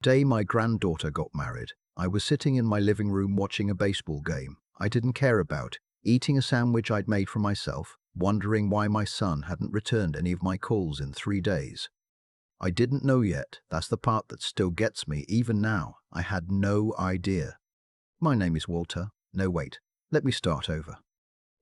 Day my granddaughter got married, I was sitting in my living room watching a baseball game I didn't care about, eating a sandwich I'd made for myself, wondering why my son hadn't returned any of my calls in 3 days. I didn't know yet, that's the part that still gets me even now. I had no idea. My name is Walter. No, wait, let me start over.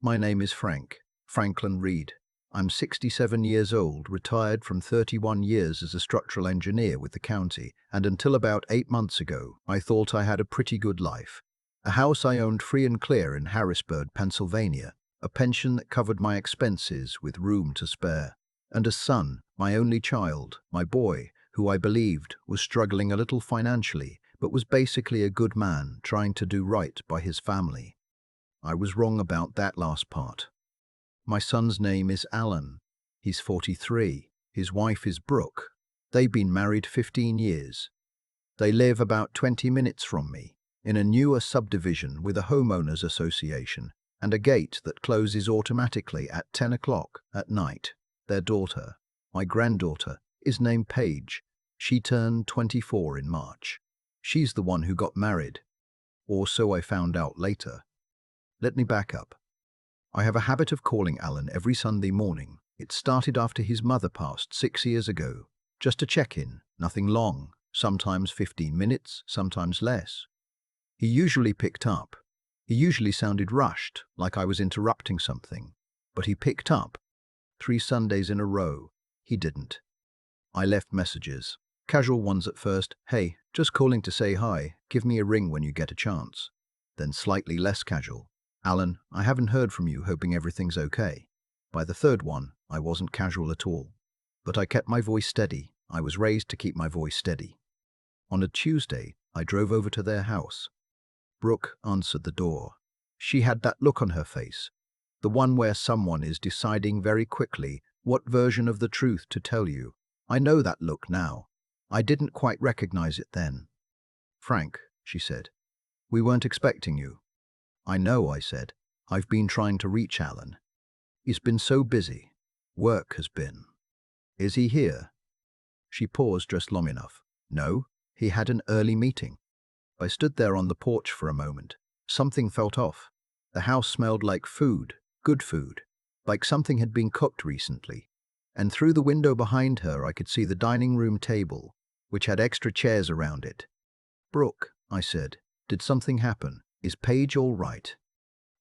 My name is Franklin Reed. I'm 67 years old, retired from 31 years as a structural engineer with the county, and until about 8 months ago, I thought I had a pretty good life. A house I owned free and clear in Harrisburg, Pennsylvania, a pension that covered my expenses with room to spare, and a son, my only child, my boy, who I believed was struggling a little financially, but was basically a good man trying to do right by his family. I was wrong about that last part. My son's name is Alan. He's 43. His wife is Brooke. They've been married 15 years. They live about 20 minutes from me, in a newer subdivision with a homeowners association and a gate that closes automatically at 10 o'clock at night. Their daughter, my granddaughter, is named Paige. She turned 24 in March. She's the one who got married. Or so I found out later. Let me back up. I have a habit of calling Alan every Sunday morning. It started after his mother passed 6 years ago. Just a check-in, nothing long, sometimes 15 minutes, sometimes less. He usually picked up. He usually sounded rushed, like I was interrupting something. But he picked up. 3 Sundays in a row, he didn't. I left messages. Casual ones at first. Hey, just calling to say hi. Give me a ring when you get a chance. Then slightly less casual. Alan, I haven't heard from you, hoping everything's okay. By the third one, I wasn't casual at all. But I kept my voice steady. I was raised to keep my voice steady. On a Tuesday, I drove over to their house. Brooke answered the door. She had that look on her face, the one where someone is deciding very quickly what version of the truth to tell you. I know that look now. I didn't quite recognize it then. Frank, she said, we weren't expecting you. I know, I said. I've been trying to reach Alan. He's been so busy. Work has been. Is he here? She paused just long enough. No, he had an early meeting. I stood there on the porch for a moment. Something felt off. The house smelled like food, good food, like something had been cooked recently. And through the window behind her I could see the dining room table, which had extra chairs around it. Brooke, I said, did something happen? Is Paige all right?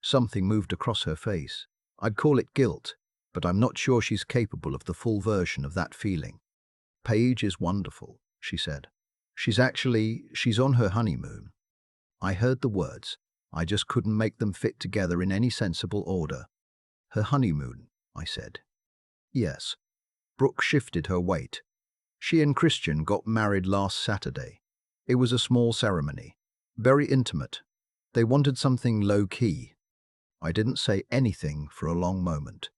Something moved across her face. I'd call it guilt, but I'm not sure she's capable of the full version of that feeling. Paige is wonderful, she said. She's on her honeymoon. I heard the words. I just couldn't make them fit together in any sensible order. Her honeymoon, I said. Yes. Brooke shifted her weight. She and Christian got married last Saturday. It was a small ceremony, very intimate. They wanted something low-key. I didn't say anything for a long moment.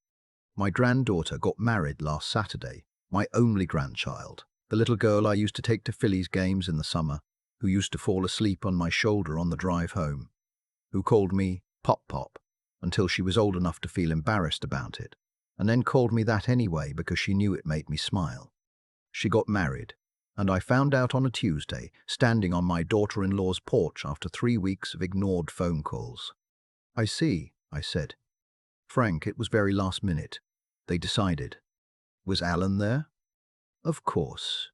My granddaughter got married last Saturday, my only grandchild, the little girl I used to take to Phillies games in the summer, who used to fall asleep on my shoulder on the drive home, who called me Pop Pop until she was old enough to feel embarrassed about it, and then called me that anyway because she knew it made me smile. She got married, and I found out on a Tuesday, standing on my daughter-in-law's porch after 3 weeks of ignored phone calls. I see, I said. Frank, it was very last minute. They decided. Was Alan there? Of course.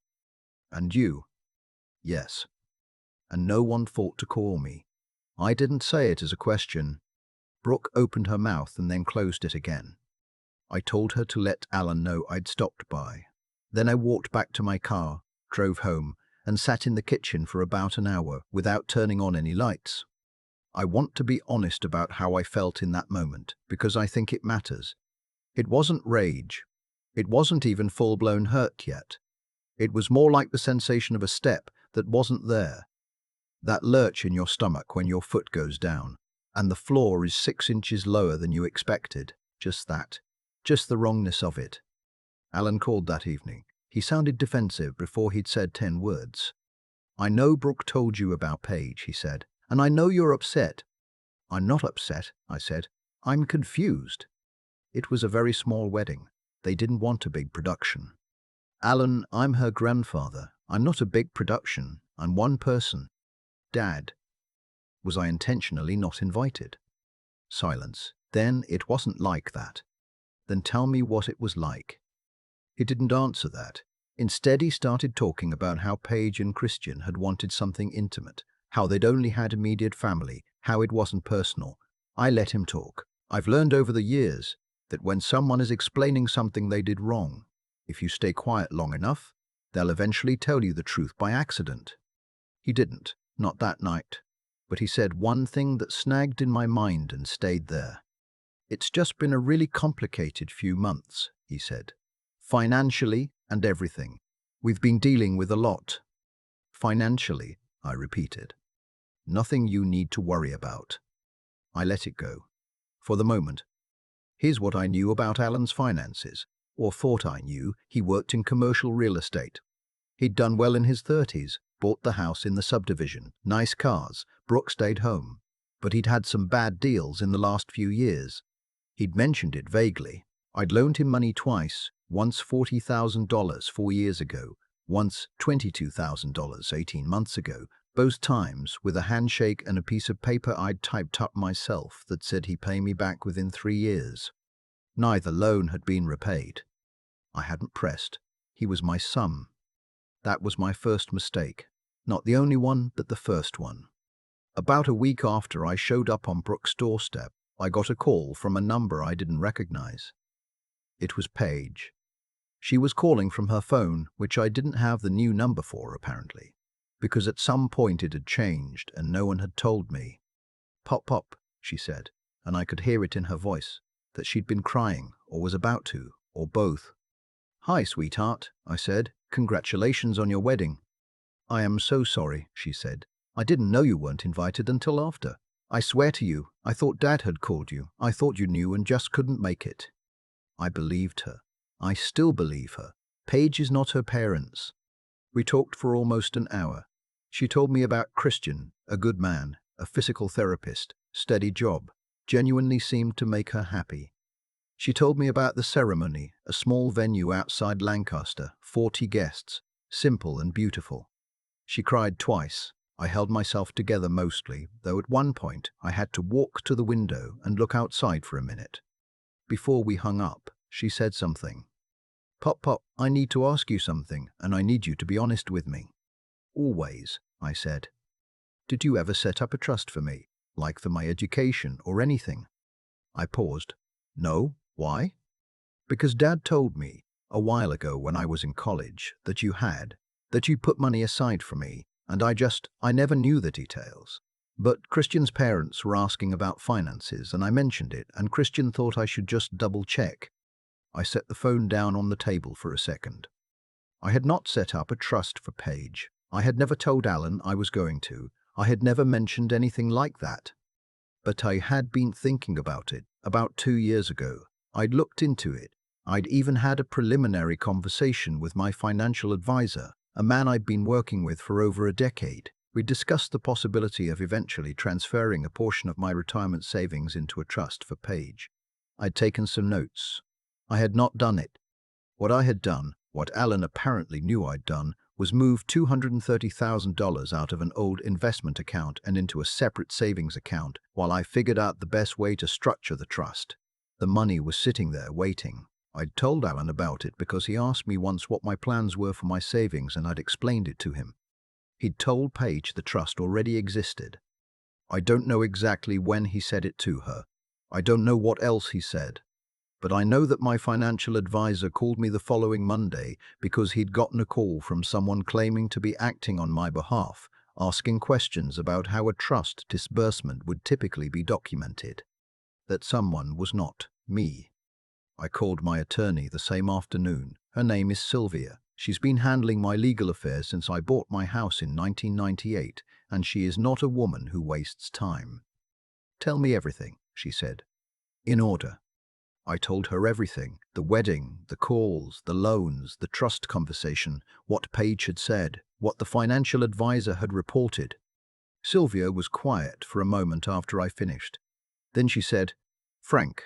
And you? Yes. And no one thought to call me. I didn't say it as a question. Brooke opened her mouth and then closed it again. I told her to let Alan know I'd stopped by. Then I walked back to my car, drove home, and sat in the kitchen for about an hour without turning on any lights. I want to be honest about how I felt in that moment, because I think it matters. It wasn't rage. It wasn't even full-blown hurt yet. It was more like the sensation of a step that wasn't there. That lurch in your stomach when your foot goes down, and the floor is 6 inches lower than you expected. Just that. Just the wrongness of it. Alan called that evening. He sounded defensive before he'd said 10 words. I know Brooke told you about Paige, he said, and I know you're upset. I'm not upset, I said. I'm confused. It was a very small wedding. They didn't want a big production. Alan, I'm her grandfather. I'm not a big production. And one person, Dad. Was I intentionally not invited? Silence. Then it wasn't like that. Then tell me what it was like. He didn't answer that. Instead, he started talking about how Paige and Christian had wanted something intimate, how they'd only had immediate family, how it wasn't personal. I let him talk. I've learned over the years that when someone is explaining something they did wrong, if you stay quiet long enough, they'll eventually tell you the truth by accident. He didn't, not that night. But he said one thing that snagged in my mind and stayed there. It's just been a really complicated few months, he said. Financially and everything. We've been dealing with a lot. Financially, I repeated. Nothing you need to worry about. I let it go. For the moment. Here's what I knew about Alan's finances, or thought I knew. He worked in commercial real estate. He'd done well in his 30s, bought the house in the subdivision, nice cars. Brooke stayed home. But he'd had some bad deals in the last few years. He'd mentioned it vaguely. I'd loaned him money twice, once $40,000 4 years ago, once $22,000 18 months ago, both times with a handshake and a piece of paper I'd typed up myself that said he'd pay me back within 3 years. Neither loan had been repaid. I hadn't pressed. He was my son. That was my first mistake. Not the only one, but the first one. About a week after I showed up on Brooke's doorstep, I got a call from a number I didn't recognize. It was Paige. She was calling from her phone, which I didn't have the new number for, apparently, because at some point it had changed and no one had told me. "Pop, pop," she said, and I could hear it in her voice, that she'd been crying, or was about to, or both. "Hi, sweetheart," I said. "Congratulations on your wedding." "I am so sorry," she said. "I didn't know you weren't invited until after. I swear to you, I thought Dad had called you. I thought you knew and just couldn't make it." I believed her. I still believe her. Paige is not her parents. We talked for almost an hour. She told me about Christian, a good man, a physical therapist, steady job, genuinely seemed to make her happy. She told me about the ceremony, a small venue outside Lancaster, 40 guests, simple and beautiful. She cried twice. I held myself together mostly, though at one point I had to walk to the window and look outside for a minute. Before we hung up, she said something. "Pop, Pop, I need to ask you something, and I need you to be honest with me." "Always," I said. "Did you ever set up a trust for me, like for my education or anything?" I paused. "No, why?" "Because Dad told me, a while ago when I was in college, that you put money aside for me, and I never knew the details. But Christian's parents were asking about finances, and I mentioned it, and Christian thought I should just double-check." I set the phone down on the table for a second. I had not set up a trust for Paige. I had never told Alan I was going to. I had never mentioned anything like that. But I had been thinking about it. About 2 years ago, I'd looked into it. I'd even had a preliminary conversation with my financial advisor, a man I'd been working with for over a decade. We discussed the possibility of eventually transferring a portion of my retirement savings into a trust for Paige. I'd taken some notes. I had not done it. What I had done, what Alan apparently knew I'd done, was move $230,000 out of an old investment account and into a separate savings account while I figured out the best way to structure the trust. The money was sitting there waiting. I'd told Alan about it because he asked me once what my plans were for my savings and I'd explained it to him. He'd told Paige the trust already existed. I don't know exactly when he said it to her. I don't know what else he said. But I know that my financial advisor called me the following Monday because he'd gotten a call from someone claiming to be acting on my behalf, asking questions about how a trust disbursement would typically be documented. That someone was not me. I called my attorney the same afternoon. Her name is Sylvia. She's been handling my legal affairs since I bought my house in 1998, and she is not a woman who wastes time. "Tell me everything," she said. "In order." I told her everything, the wedding, the calls, the loans, the trust conversation, what Paige had said, what the financial advisor had reported. Sylvia was quiet for a moment after I finished. Then she said, "Frank,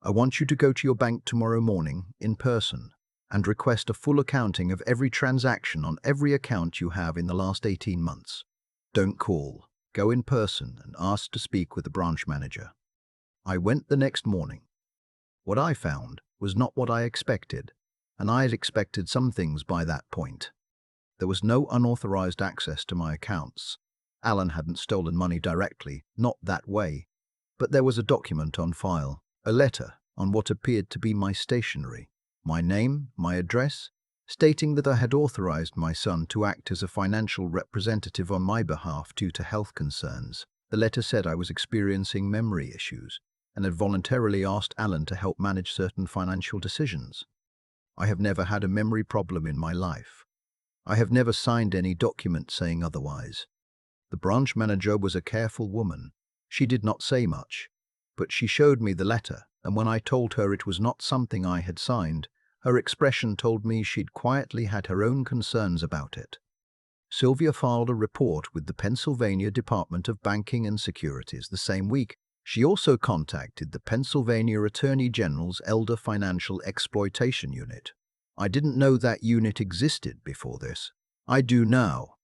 I want you to go to your bank tomorrow morning, in person, and request a full accounting of every transaction on every account you have in the last 18 months. Don't call. Go in person and ask to speak with the branch manager. I went the next morning. What I found was not what I expected, and I had expected some things by that point. There was no unauthorized access to my accounts. Alan hadn't stolen money directly, not that way. But there was a document on file, a letter on what appeared to be my stationery, my name, my address, stating that I had authorized my son to act as a financial representative on my behalf due to health concerns. The letter said I was experiencing memory issues and had voluntarily asked Alan to help manage certain financial decisions. I have never had a memory problem in my life. I have never signed any document saying otherwise. The branch manager was a careful woman. She did not say much, but she showed me the letter, and when I told her it was not something I had signed, her expression told me she'd quietly had her own concerns about it. Sylvia filed a report with the Pennsylvania Department of Banking and Securities the same week. She also contacted the Pennsylvania Attorney General's Elder Financial Exploitation Unit. I didn't know that unit existed before this. I do now.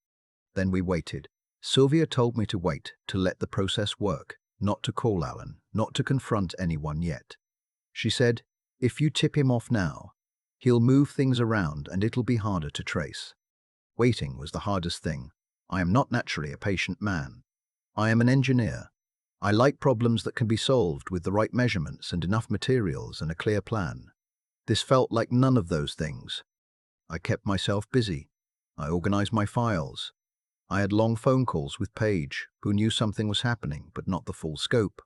Then we waited. Sylvia told me to wait, to let the process work, not to call Alan, not to confront anyone yet. She said, if you tip him off now, he'll move things around and it'll be harder to trace. Waiting was the hardest thing. I am not naturally a patient man. I am an engineer. I like problems that can be solved with the right measurements and enough materials and a clear plan. This felt like none of those things. I kept myself busy. I organized my files. I had long phone calls with Paige, who knew something was happening, but not the full scope.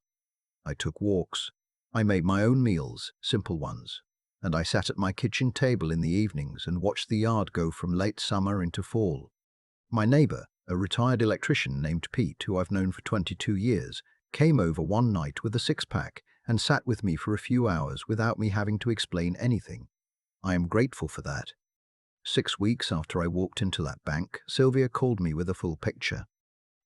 I took walks. I made my own meals, simple ones, and I sat at my kitchen table in the evenings and watched the yard go from late summer into fall. My neighbor, a retired electrician named Pete, who I've known for 22 years, came over one night with a six-pack and sat with me for a few hours without me having to explain anything. I am grateful for that. 6 weeks after I walked into that bank, Sylvia called me with a full picture.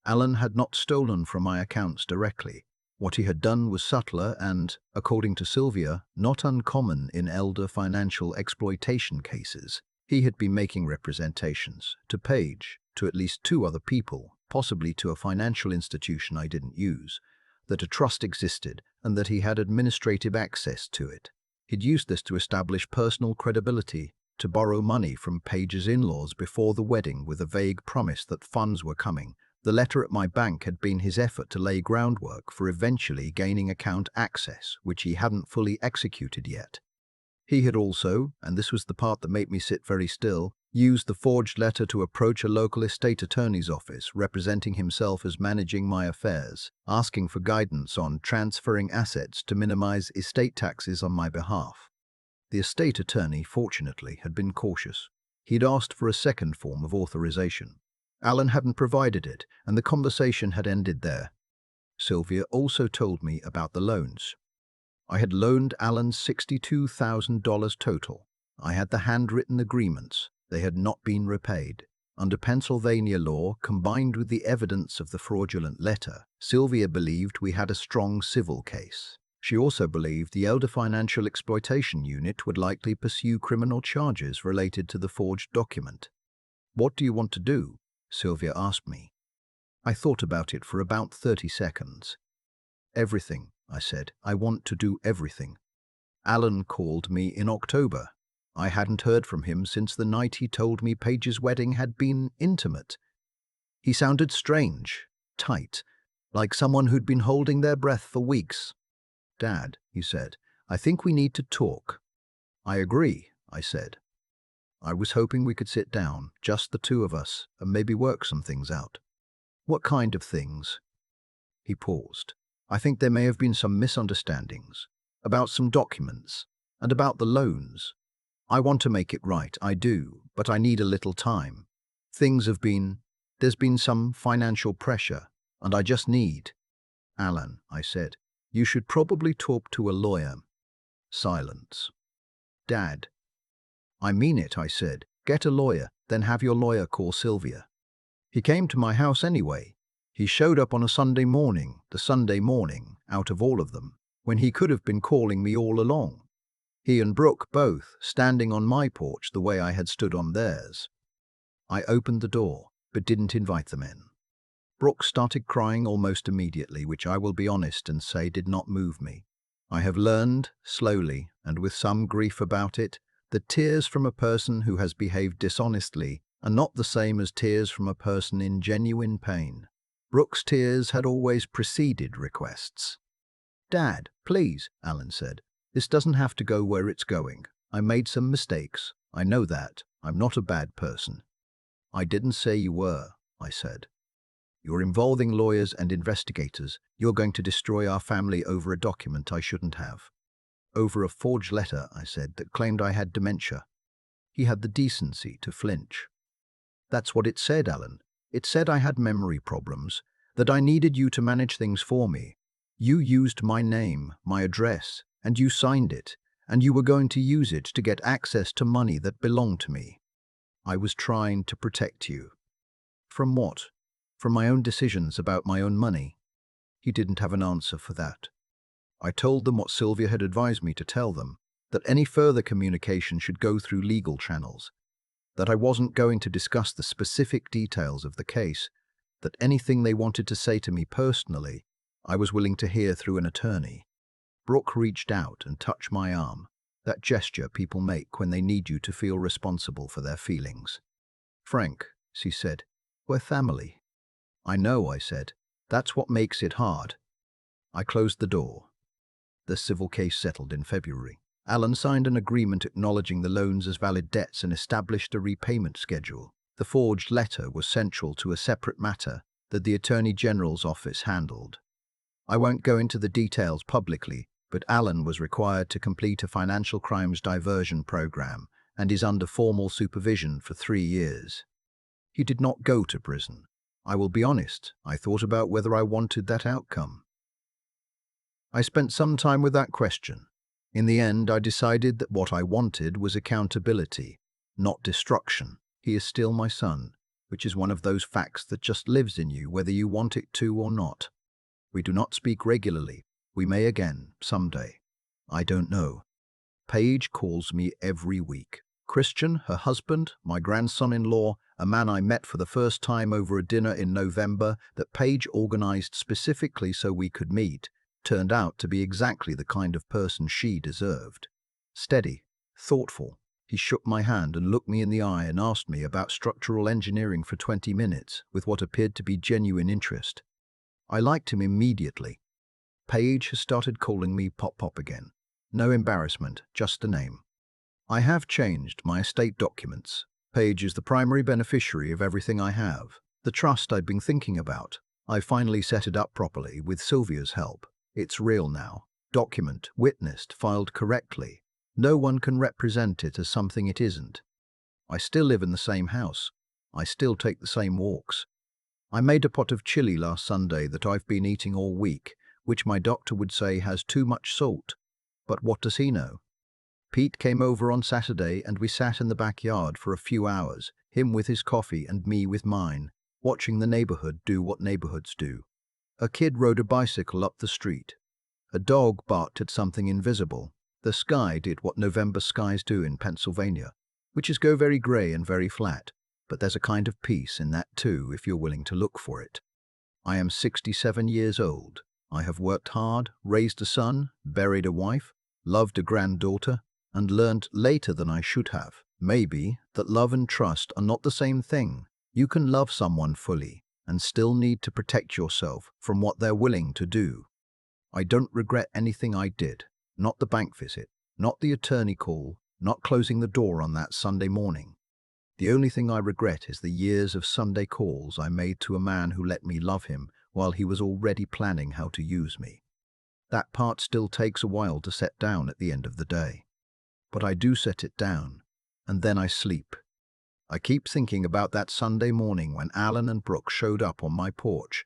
Alan had not stolen from my accounts directly. What he had done was subtler and, according to Sylvia, not uncommon in elder financial exploitation cases. He had been making representations to Paige, to at least 2 other people, possibly to a financial institution I didn't use, that a trust existed and that he had administrative access to it. He'd used this to establish personal credibility, to borrow money from Paige's in-laws before the wedding with a vague promise that funds were coming. The letter at my bank had been his effort to lay groundwork for eventually gaining account access, which he hadn't fully executed yet. He had also, and this was the part that made me sit very still, used the forged letter to approach a local estate attorney's office, representing himself as managing my affairs, asking for guidance on transferring assets to minimize estate taxes on my behalf. The estate attorney, fortunately, had been cautious. He'd asked for a second form of authorization. Alan hadn't provided it, and the conversation had ended there. Sylvia also told me about the loans. I had loaned Alan $62,000 total. I had the handwritten agreements. They had not been repaid. Under Pennsylvania law, combined with the evidence of the fraudulent letter, Sylvia believed we had a strong civil case. She also believed the Elder Financial Exploitation Unit would likely pursue criminal charges related to the forged document. "What do you want to do?" Sylvia asked me. I thought about it for about 30 seconds. "Everything," I said. "I want to do everything." Alan called me in October. I hadn't heard from him since the night he told me Paige's wedding had been intimate. He sounded strange, tight, like someone who'd been holding their breath for weeks. "Dad," he said, "I think we need to talk." "I agree," I said. I was hoping we could sit down, just the 2 of us, and maybe work some things out. "What kind of things?" He paused. "I think there may have been some misunderstandings, about some documents, and about the loans. I want to make it right, I do, but I need a little time. There's been some financial pressure, and I just need—" "Alan," I said, "you should probably talk to a lawyer." Silence. "Dad." "I mean it," I said. "Get a lawyer, then have your lawyer call Sylvia." He came to my house anyway. He showed up on a Sunday morning, the Sunday morning, out of all of them, when he could have been calling me all along. He and Brooke both standing on my porch the way I had stood on theirs. I opened the door, but didn't invite them in. Brooke started crying almost immediately, which I will be honest and say did not move me. I have learned, slowly, and with some grief about it, that tears from a person who has behaved dishonestly are not the same as tears from a person in genuine pain. Brooke's tears had always preceded requests. "Dad, please," Alan said. "This doesn't have to go where it's going. I made some mistakes. I know that. I'm not a bad person." "I didn't say you were," I said. "You're involving lawyers and investigators. You're going to destroy our family over a document I shouldn't have." "Over a forged letter," I said, "that claimed I had dementia." He had the decency to flinch. "That's what it said, Alan. It said I had memory problems, that I needed you to manage things for me. You used my name, my address, and you signed it, and you were going to use it to get access to money that belonged to me. I was trying to protect you." "From what? From my own decisions about my own money?" He didn't have an answer for that. I told them what Sylvia had advised me to tell them, that any further communication should go through legal channels, that I wasn't going to discuss the specific details of the case, that anything they wanted to say to me personally, I was willing to hear through an attorney. Brooke reached out and touched my arm, that gesture people make when they need you to feel responsible for their feelings. "Frank," she said, "we're family." "I know," I said. "That's what makes it hard." I closed the door. The civil case settled in February. Alan signed an agreement acknowledging the loans as valid debts and established a repayment schedule. The forged letter was central to a separate matter that the Attorney General's office handled. I won't go into the details publicly, but Alan was required to complete a financial crimes diversion program and is under formal supervision for 3 years. He did not go to prison. I will be honest, I thought about whether I wanted that outcome. I spent some time with that question. In the end, I decided that what I wanted was accountability, not destruction. He is still my son, which is one of those facts that just lives in you whether you want it to or not. We do not speak regularly. We may again, someday. I don't know. Paige calls me every week. Christian, her husband, my grandson-in-law, a man I met for the first time over a dinner in November that Paige organized specifically so we could meet, turned out to be exactly the kind of person she deserved. Steady, thoughtful. He shook my hand and looked me in the eye and asked me about structural engineering for 20 minutes with what appeared to be genuine interest. I liked him immediately. Paige has started calling me Pop Pop again. No embarrassment, just the name. I have changed my estate documents. Paige is the primary beneficiary of everything I have. The trust I'd been thinking about. I finally set it up properly with Sylvia's help. It's real now. Document, witnessed, filed correctly. No one can represent it as something it isn't. I still live in the same house. I still take the same walks. I made a pot of chili last Sunday that I've been eating all week, which my doctor would say has too much salt. But what does he know? Pete came over on Saturday and we sat in the backyard for a few hours, him with his coffee and me with mine, watching the neighborhood do what neighborhoods do. A kid rode a bicycle up the street. A dog barked at something invisible. The sky did what November skies do in Pennsylvania, which is go very grey and very flat, but there's a kind of peace in that too if you're willing to look for it. I am 67 years old. I have worked hard, raised a son, buried a wife, loved a granddaughter, and learned later than I should have, maybe, that love and trust are not the same thing. You can love someone fully and still need to protect yourself from what they're willing to do. I don't regret anything I did, not the bank visit, not the attorney call, not closing the door on that Sunday morning. The only thing I regret is the years of Sunday calls I made to a man who let me love him while he was already planning how to use me. That part still takes a while to set down at the end of the day. But I do set it down, and then I sleep. I keep thinking about that Sunday morning when Alan and Brooke showed up on my porch.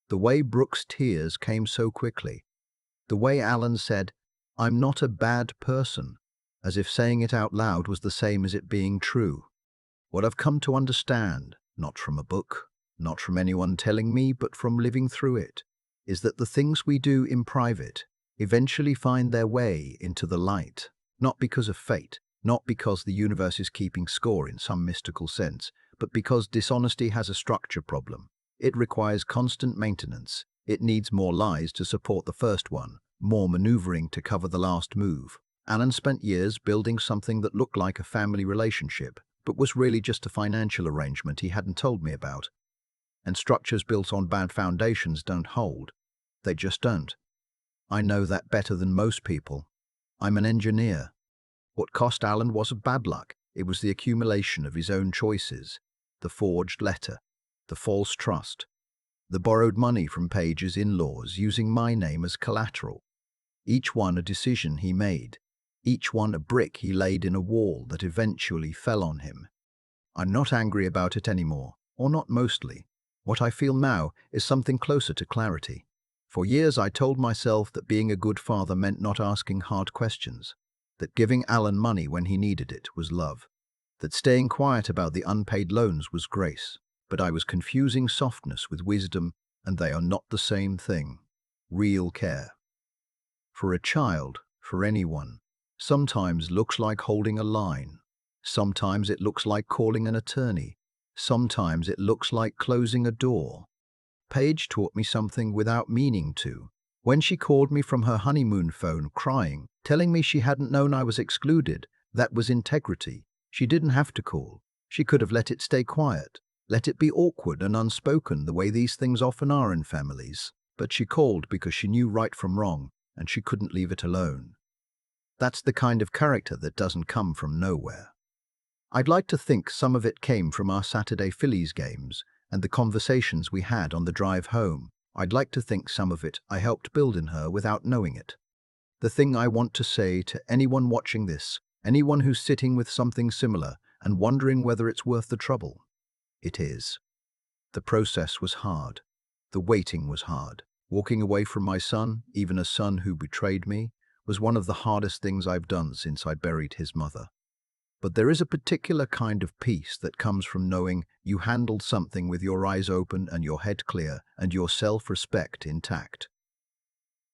The way Brooke's tears came so quickly. The way Alan said, "I'm not a bad person," as if saying it out loud was the same as it being true. What I've come to understand, not from a book, not from anyone telling me, but from living through it, is that the things we do in private eventually find their way into the light. Not because of fate, not because the universe is keeping score in some mystical sense, but because dishonesty has a structure problem. It requires constant maintenance. It needs more lies to support the first one, more maneuvering to cover the last move. Alan spent years building something that looked like a family relationship, but was really just a financial arrangement he hadn't told me about. And structures built on bad foundations don't hold. They just don't. I know that better than most people. I'm an engineer. What cost Alan wasn't bad luck. It was the accumulation of his own choices. The forged letter, the false trust, the borrowed money from Paige's in-laws using my name as collateral. Each one a decision he made. Each one a brick he laid in a wall that eventually fell on him. I'm not angry about it anymore, or not mostly. What I feel now is something closer to clarity. For years I told myself that being a good father meant not asking hard questions, that giving Alan money when he needed it was love, that staying quiet about the unpaid loans was grace. But I was confusing softness with wisdom, and they are not the same thing. Real care. For a child, for anyone, sometimes looks like holding a line. Sometimes it looks like calling an attorney. Sometimes it looks like closing a door. Paige taught me something without meaning to. When she called me from her honeymoon phone crying, telling me she hadn't known I was excluded, that was integrity. She didn't have to call. She could have let it stay quiet, let it be awkward and unspoken the way these things often are in families. But she called because she knew right from wrong, and she couldn't leave it alone. That's the kind of character that doesn't come from nowhere. I'd like to think some of it came from our Saturday Phillies games and the conversations we had on the drive home. I'd like to think some of it I helped build in her without knowing it. The thing I want to say to anyone watching this, anyone who's sitting with something similar and wondering whether it's worth the trouble, it is. The process was hard. The waiting was hard. Walking away from my son, even a son who betrayed me, was one of the hardest things I've done since I buried his mother. But there is a particular kind of peace that comes from knowing you handled something with your eyes open and your head clear and your self-respect intact.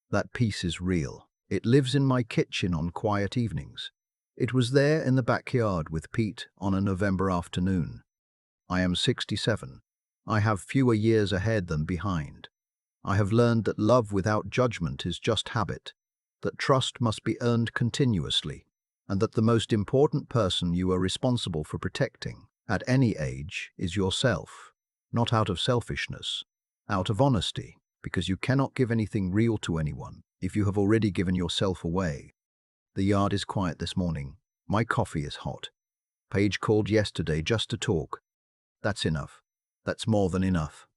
That peace is real. It lives in my kitchen on quiet evenings. It was there in the backyard with Pete on a November afternoon. I am 67. I have fewer years ahead than behind. I have learned that love without judgment is just habit, that trust must be earned continuously, and that the most important person you are responsible for protecting, at any age, is yourself, not out of selfishness, out of honesty, because you cannot give anything real to anyone if you have already given yourself away. The yard is quiet this morning. My coffee is hot. Paige called yesterday just to talk. That's enough. That's more than enough.